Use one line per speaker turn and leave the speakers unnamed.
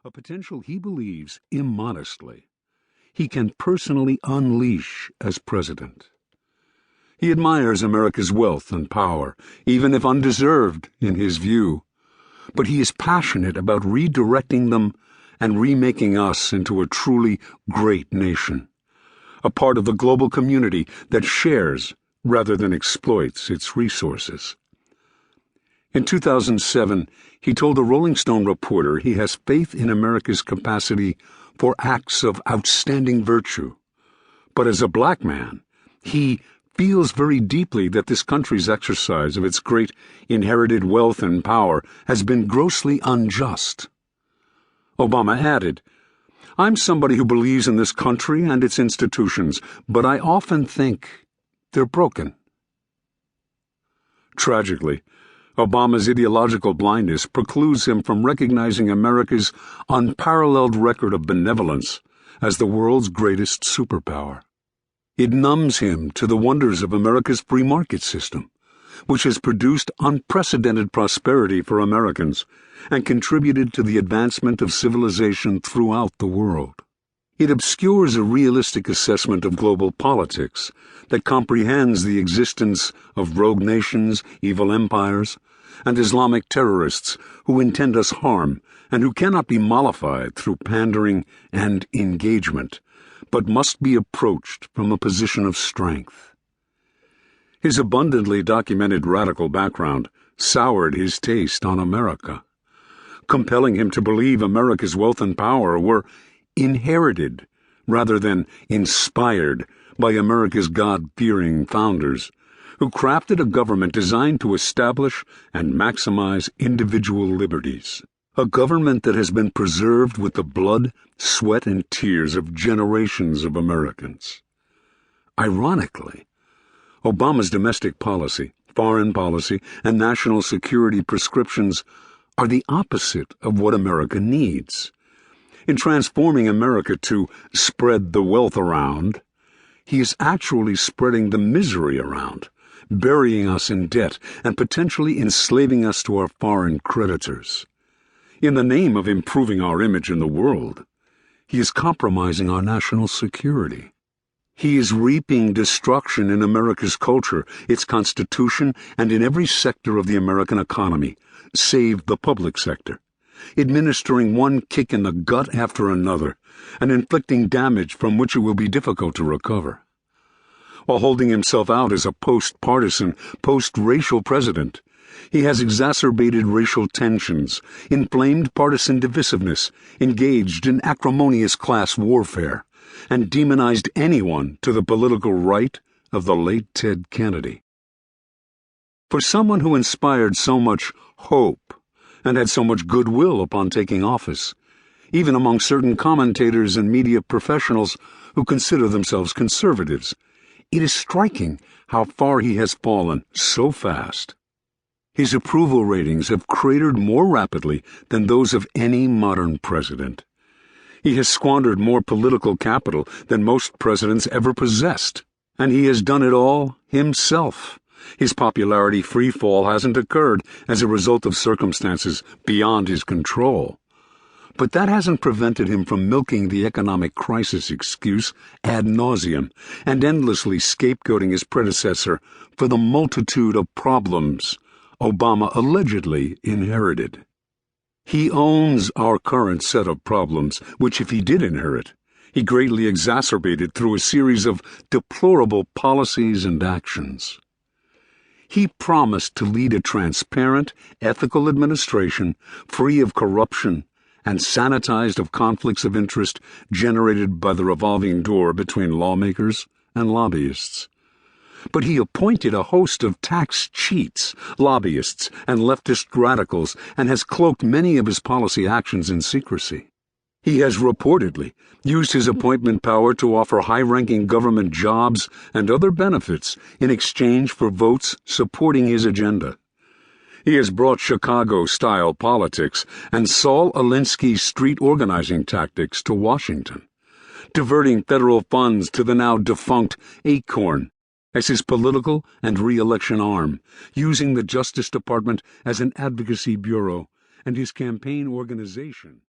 a potential he believes, immodestly, he can personally unleash as president. He admires America's wealth and power, even if undeserved in his view, but he is passionate about redirecting them and remaking us into a truly great nation, a part of the global community that shares rather than exploits its resources. In 2007, he told a Rolling Stone reporter he has faith in America's capacity for acts of outstanding virtue. But as a black man, he feels very deeply that this country's exercise of its great inherited wealth and power has been grossly unjust. Obama added, "I'm somebody who believes in this country and its institutions, but I often think they're broken." Tragically, Obama's ideological blindness precludes him from recognizing America's unparalleled record of benevolence as the world's greatest superpower. It numbs him to the wonders of America's free market system, which has produced unprecedented prosperity for Americans and contributed to the advancement of civilization throughout the world. It obscures a realistic assessment of global politics that comprehends the existence of rogue nations, evil empires, and Islamic terrorists who intend us harm and who cannot be mollified through pandering and engagement, but must be approached from a position of strength. His abundantly documented radical background soured his taste on America, compelling him to believe America's wealth and power were inherited rather than inspired by America's God-fearing founders, who crafted a government designed to establish and maximize individual liberties. A government that has been preserved with the blood, sweat, and tears of generations of Americans. Ironically, Obama's domestic policy, foreign policy, and national security prescriptions are the opposite of what America needs. In transforming America to spread the wealth around, he is actually spreading the misery around, burying us in debt and potentially enslaving us to our foreign creditors. In the name of improving our image in the world, he is compromising our national security. He is reaping destruction in America's culture, its constitution, and in every sector of the American economy, save the public sector, administering one kick in the gut after another, and inflicting damage from which it will be difficult to recover. While holding himself out as a post-partisan, post-racial president, he has exacerbated racial tensions, inflamed partisan divisiveness, engaged in acrimonious class warfare, and demonized anyone to the political right of the late Ted Kennedy. For someone who inspired so much hope and had so much goodwill upon taking office, even among certain commentators and media professionals who consider themselves conservatives, it is striking how far he has fallen so fast. His approval ratings have cratered more rapidly than those of any modern president. He has squandered more political capital than most presidents ever possessed, and he has done it all himself. His popularity freefall hasn't occurred as a result of circumstances beyond his control. But that hasn't prevented him from milking the economic crisis excuse ad nauseum and endlessly scapegoating his predecessor for the multitude of problems Obama allegedly inherited. He owns our current set of problems, which, if he did inherit, he greatly exacerbated through a series of deplorable policies and actions. He promised to lead a transparent, ethical administration, free of corruption and sanitized of conflicts of interest generated by the revolving door between lawmakers and lobbyists. But he appointed a host of tax cheats, lobbyists, and leftist radicals, and has cloaked many of his policy actions in secrecy. He has reportedly used his appointment power to offer high-ranking government jobs and other benefits in exchange for votes supporting his agenda. He has brought Chicago-style politics and Saul Alinsky street organizing tactics to Washington, diverting federal funds to the now defunct Acorn as his political and re-election arm, using the Justice Department as an advocacy bureau and his campaign organization